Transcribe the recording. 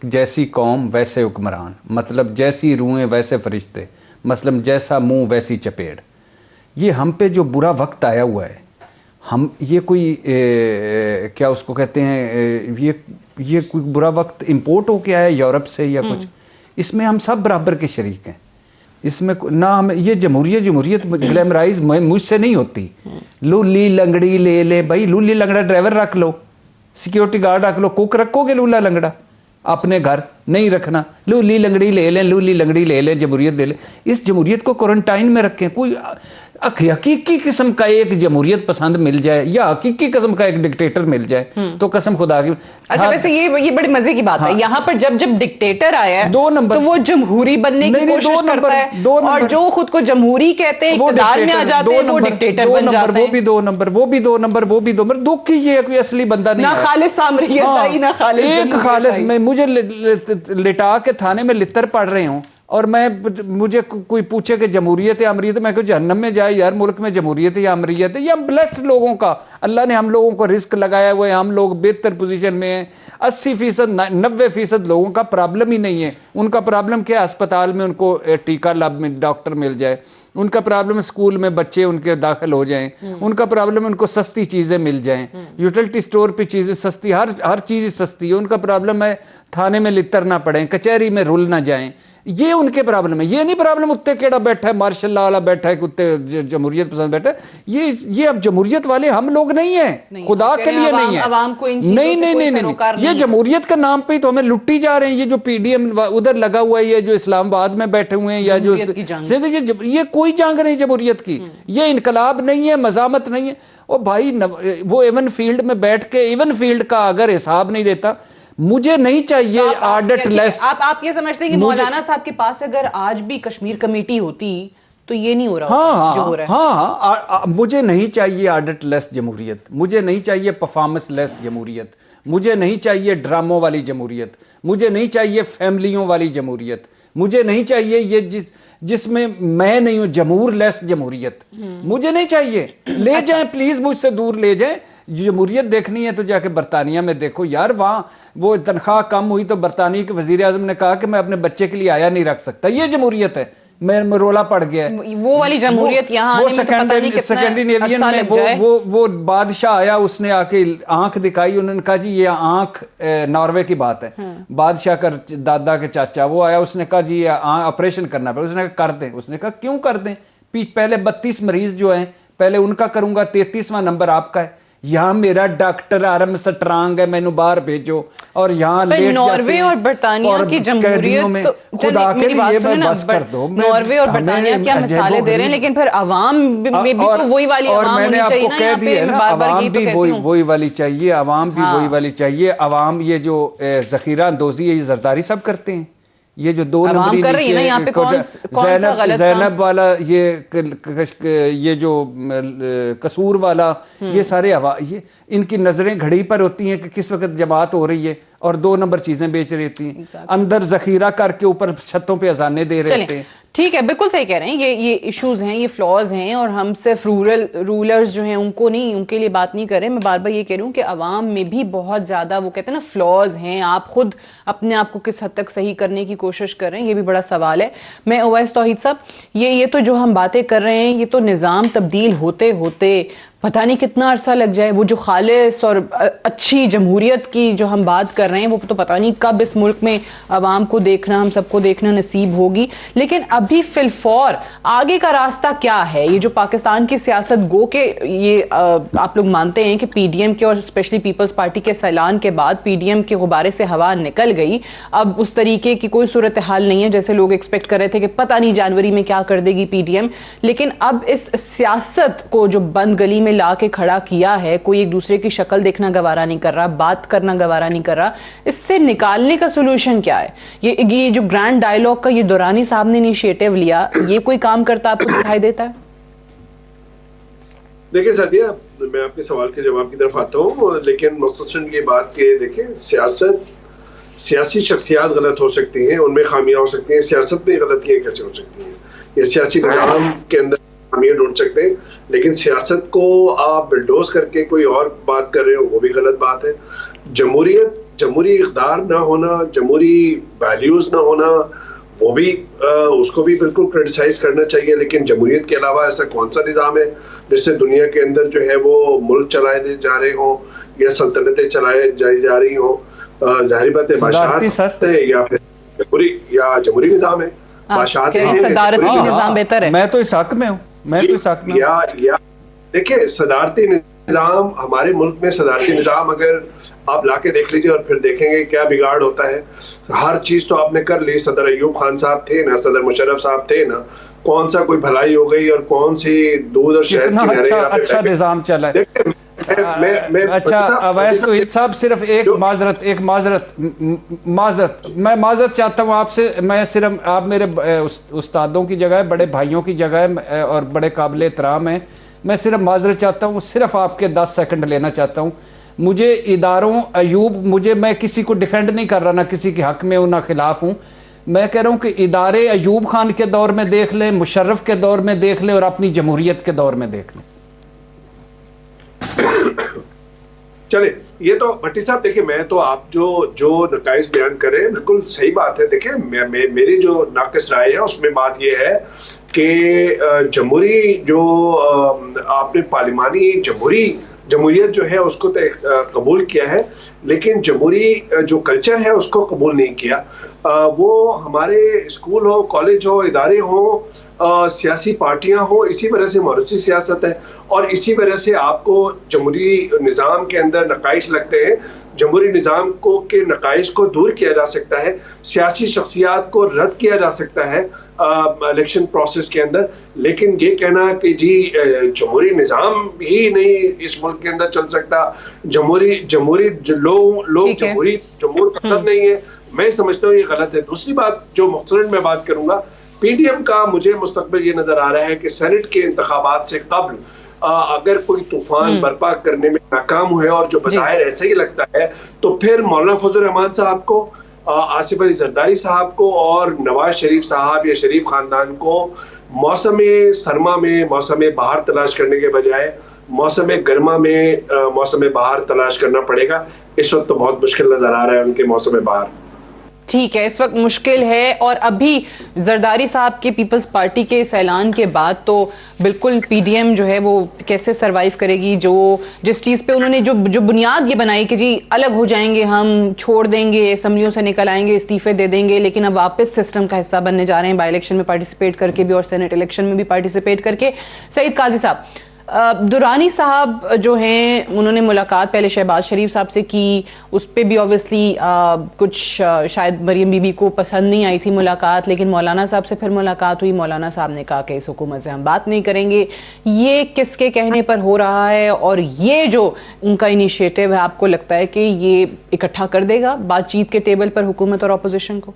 जैसी कौम वैसे हुक्मरान, मतलब जैसी रूहें वैसे फरिश्ते, मतलब जैसा मुंह वैसी चपेड़। ये हम पे जो बुरा वक्त आया हुआ है, हम ये कोई क्या उसको कहते हैं, ये कोई बुरा वक्त इंपोर्ट होके आया यूरोप से या कुछ, इसमें हम सब बराबर के शरीक हैं। इसमें ना हम ये जमहूरियत ग्लैमराइज मुझसे नहीं होती। लूली लंगड़ी ले ले भाई, लूली लंगड़ा ड्राइवर रख लो, सिक्योरिटी गार्ड रख लो, कुक रखोगे लूला लंगड़ा अपने घर नहीं रखना, लूली लंगड़ी ले लें, लूली लंगड़ी ले लें, जमहूरियत ले लें। इस जमहूरियत को क्वारंटाइन में रखें। कोई हकीकी किस्म का एक जमहूरियत पसंद मिल जाए या हकीकी किस्म का एक डिक्टेटर मिल जाए तो कसम खुदा की। अच्छा, वैसे ये बड़ी मजे की बात है, यहाँ पर जब डिक्टेटर आया है 2 नंबर तो वो जमहूरी बनने की कोशिश करता है, और जो खुद को जमहूरी कहते हैं इक़्तिदार में आ जाते हैं वो डिक्टेटर बन जाते हैं। वो भी 2 नंबर, वो भी 2 नंबर, वो भी 2 नंबर। दुख ही ये कोई असली बंदा नहीं है, ना खालिस सामरियत आई, ना खालिस एक खालिस। मैं मुझे लिटा के थाने में लितर पढ़ रहे हूँ और मुझे कोई पूछे कि जमहूरियत या अमरीत, मैं कहूँ जहन्नम में जाए यार, मुल्क में जमहूरियत या अमरीत है। ये हम ब्लेस्ड लोगों का, अल्लाह ने हम लोगों को रिस्क लगाया हुआ है, हम लोग बेहतर पोजीशन में हैं। 80% 90% लोगों का प्रॉब्लम ही नहीं है। उनका प्रॉब्लम क्या है, अस्पताल में उनको टीका लाभ में डॉक्टर मिल जाए, उनका प्रॉब्लम स्कूल में बच्चे उनके दाखिल हो जाएं, उनका प्रॉब्लम उनको सस्ती चीज़ें मिल जाएं, यूटिलिटी स्टोर पे चीज़ें सस्ती, हर चीज़ सस्ती है। उनका प्रॉब्लम है थाने में लितर ना पड़े, कचहरी में रुल ना जाएं, ये उनके प्रॉब्लम है। ये नहीं प्रॉब्लम उत्ते केड़ा बैठा है, मार्शल लॉ वाला बैठा है, कुत्ते जमहूरियत पसंद बैठा है। ये अब जमहूरियत वाले हम लोग नहीं है, खुदा के लिए नहीं है। नहीं, ये जमहूरियत का नाम पे ही तो हमें लुट्टी जा रहे हैं। ये जो पीडीएम उधर लगा हुआ है, ये जो इस्लामाबाद में बैठे हुए हैं, या जो ये कोई जंग नहीं जमहूरियत की, ये इनकलाब नहीं है, मजामत नहीं है। और भाई वो इवन फील्ड में बैठ के इवन फील्ड का अगर हिसाब नहीं देता, मुझे नहीं चाहिए ऑडिट लेस। आप ये समझते हैं कि मौलाना साहब के पास अगर आज भी कश्मीर कमेटी होती तो ये नहीं हो रहा हाँ, जो हो रहा है? हाँ, मुझे नहीं चाहिए ऑडिट लेस जमहूरियत, मुझे नहीं चाहिए परफॉर्मेंस लेस जमहूरियत, मुझे नहीं चाहिए ड्रामों वाली जमहूरियत, मुझे नहीं चाहिए फैमिलियों वाली जमहूरियत, मुझे नहीं चाहिए ये जिसमें मैं नहीं हूं जमहूर लेस जमहूरियत, मुझे नहीं चाहिए। ले जाएं प्लीज, मुझसे दूर ले जाएं। जमहूरियत देखनी है तो जाके बरतानिया में देखो यार, वहां वो तनख्वाह कम हुई तो बरतानिया के वजीर आजम ने कहा कि मैं अपने बच्चे के लिए आया नहीं रख सकता। ये जमहूरियत है, मैं रोला पड़ गया है। वो वाली जमहूरियत यहाँ वो सेकेंडरीनेवियन में वो बादशाह आया, उसने आके आंख दिखाई, उन्होंने कहा जी ये आंख नॉर्वे की बात है। बादशाह का दादा के चाचा वो आया, उसने कहा जी ये ऑपरेशन करना पड़ेगा, उसने कहा कर दें। उसने कहा क्यों कर दें, पहले 32 मरीज जो हैं पहले उनका करूंगा, 33वां नंबर आपका है। यहाँ मेरा डॉक्टर आरम स्ट्रांग है, मैंने बाहर भेजो, और यहाँ नॉर्वे और बर्तानिया की जमहूरियत में खुदा के लिए बस कर दो। नॉर्वे और बर्तानिया क्या मिसालें दे रहे हैं, लेकिन फिर अवाम में भी तो वही वाली और मैंने आपको कह दिया ना, अवाम भी वही वाली चाहिए, अवाम भी वही वाली चाहिए। अवाम ये जो जखीरा अंदोजी है ये जरदारी सब करते हैं। ये जो 2 नंबरी ज़ैनब वाला, ये जो कसूर वाला, ये सारे ये इनकी नजरें घड़ी पर होती हैं कि किस वक्त जमात हो रही है, और 2 नंबर चीजें बेच रही थी, अंदर जखीरा करके ऊपर छतों पे अजाने दे रहे थे। ठीक है, बिल्कुल सही कह रहे हैं। ये इश्यूज हैं, ये फ्लॉज हैं, और हम सिर्फ रूलर्स जो हैं उनको नहीं, उनके लिए बात नहीं कर रहे। मैं बार बार ये कह रही हूँ कि अवाम में भी बहुत ज़्यादा वो कहते हैं ना फ्लॉज हैं। आप खुद अपने आप को किस हद तक सही करने की कोशिश कर रहे हैं, ये भी बड़ा सवाल है। मैं ओवैस तौहीद साहब, ये तो जो हम बातें कर रहे हैं, ये तो निज़ाम तब्दील होते होते पता नहीं कितना अरसा लग जाए। वो जो खालिस और अच्छी जमहूरियत की जो हम बात कर रहे हैं, वो तो पता नहीं कब इस मुल्क में आवाम को देखना, हम सबको देखना नसीब होगी। लेकिन अभी फिलफौर आगे का रास्ता क्या है? ये जो पाकिस्तान की सियासत गो के ये आप लोग मानते हैं कि पीडीएम के और स्पेशली पीपल्स पार्टी के ऐलान के बाद पीडीएम के गुब्बारे से हवा निकल गई। अब उस तरीके की कोई सूरत हाल नहीं है जैसे लोग एक्सपेक्ट कर रहे थे कि पता नहीं जनवरी में क्या कर देगी पीडीएम। लेकिन अब इस सियासत को जो बंद गली में ला के खड़ा किया है, कोई एक दूसरे की शक्ल देखना गवारा नहीं कर रहा, बात करना गवारा नहीं कर रहा, इससे निकालने का सोल्यूशन क्या है? ये जो ग्रैंड डायलॉग का ये दुरानी साहब ने इनिशिएटिव लिया, ये कोई काम करता आपको दिखाई देता है? देखिए सादिया, मैं आपके सवाल के जवाब की तरफ आता हूँ, लेकिन मुख्तसरन ये बात के देखें, सियासी शख्सियात गलत हो सकती हैं, उनमें खामियां हो सकती हैं। सियासत में गलतियां कैसे हो सकती हैं? ये सियासी निज़ाम के अंदर खामियां ढूंढ सकते हैं, लेकिन सियासत को आप बिल्डोज करके कोई और बात कर रहे हो, वो भी गलत बात है। जमहूरियत जमहूरी इक़्तिदार ना होना, जमहूरी वैल्यूज ना होना, वो भी उसको भी बिल्कुल क्रिटिसाइज करना चाहिए। लेकिन जमहूरियत के अलावा ऐसा कौन सा निज़ाम है जिससे दुनिया के अंदर जो है वो मुल्क चलाए जा रहे हों या सल्तनतें चलाए जा रही हों? जाहिर बात है बादशाहत है या फिर जमहूरी निज़ाम है। बादशाहत सदारती निज़ाम बेहतर है। मैं तो इस हक में हूँ, मैं तो इस हक में या देखिए, सदारती निज़ाम, हमारे मुल्क में सदारती निज़ाम अगर आप लाके देख लीजिए और फिर देखेंगे क्या बिगाड़ होता है। हर चीज तो आपने कर ली। सदर अयूब खान साहब थे ना, सदर मुशर्रफ साहब थे ना, कौन सा कोई भलाई हो गई और कौन सी दूध और शहद की नहरें। अच्छा निज़ाम चला है। अच्छा अवैस तौहीद साहब, सिर्फ एक माजरत मैं माजरत चाहता हूँ आपसे। मैं सिर्फ, आप मेरे उस्तादों की जगह है, बड़े भाइयों की जगह है और बड़े काबिल एहतराम है। मैं सिर्फ माजरत चाहता हूँ, सिर्फ आपके 10 सेकंड लेना चाहता हूँ। मुझे इदारों अयूब, मैं किसी को डिफेंड नहीं कर रहा, ना किसी के हक में हूँ ना खिलाफ हूँ। मैं कह रहा हूँ कि इदारे अयूब खान के दौर में देख लें, मुशर्रफ के दौर में देख लें और अपनी जमहूरियत के दौर में देख लें। चले, ये तो भट्टी साहब देखिए, मैं तो आप जो नताइज बयान कर रहे हैं बिल्कुल सही बात है। देखिए, मेरी जो नाक़िस राय है उसमें बात ये है कि जमहूरी जो आपने पार्लिमानी जमहूरियत जो है उसको तो कबूल किया है, लेकिन जमहूरी जो कल्चर है उसको कबूल नहीं किया। वो हमारे स्कूल हो, कॉलेज हो, इदारे हो, सियासी पार्टियां हो, इसी वजह से मौरूसी सियासत है और इसी वजह से आपको जमहूरी निज़ाम के अंदर नकाइश लगते हैं। जमहूरी निज़ाम के नकाइश को दूर किया जा सकता है, सियासी शख्सियात को रद्द किया जा सकता है इलेक्शन प्रोसेस के अंदर। लेकिन ये कहना कि जी जमहूरी निज़ाम ही नहीं इस मुल्क के अंदर चल सकता, लोग जमहूर पसंद नहीं है, मैं समझता हूँ ये गलत है। दूसरी बात जो मुख्तसरन मैं बात करूंगा, पीडीएम का मुझे मुस्तकबिल ये नजर आ रहा है कि सेनेट के इंतखाबात से कबल अगर कोई तूफान बर्पा करने में नाकाम हुए और जो बज़ाहिर ऐसा ही लगता है, तो फिर मौलाना फजल रहमान साहब को, आसिफ अली जरदारी साहब को और नवाज शरीफ साहब या शरीफ खानदान को मौसम सरमा में मौसम बहार तलाश करने के बजाय मौसम गर्मा में मौसम बहार तलाश करना पड़ेगा। इस वक्त तो बहुत मुश्किल नजर आ रहा है उनके मौसम बहार। ठीक है, इस वक्त मुश्किल है। और अभी जरदारी साहब के पीपल्स पार्टी के इस ऐलान के बाद तो बिल्कुल पीडीएम जो है वो कैसे सरवाइव करेगी। जिस चीज़ पे उन्होंने जो बुनियाद ये बनाई कि जी अलग हो जाएंगे, हम छोड़ देंगे, असम्बलियों से निकल आएंगे, इस्तीफे दे देंगे, लेकिन अब वापस सिस्टम का हिस्सा बनने जा रहे हैं, बाई इलेक्शन में पार्टिसिपेट करके भी और सेनेट इलेक्शन में भी पार्टिसिपेट करके। सईद काजी साहब, दुरानी साहब जो हैं उन्होंने मुलाकात पहले शहबाज शरीफ साहब से की, उस पर भी ऑब्वियसली कुछ शायद मरियम बीबी को पसंद नहीं आई थी मुलाकात, लेकिन मौलाना साहब से फिर मुलाकात हुई। मौलाना साहब ने कहा कि इस हुकूमत से हम बात नहीं करेंगे। ये किसके कहने पर हो रहा है और ये जो उनका इनिशिएटिव है, आपको लगता है कि ये इकट्ठा कर देगा बातचीत के टेबल पर हुकूमत और अपोजिशन को?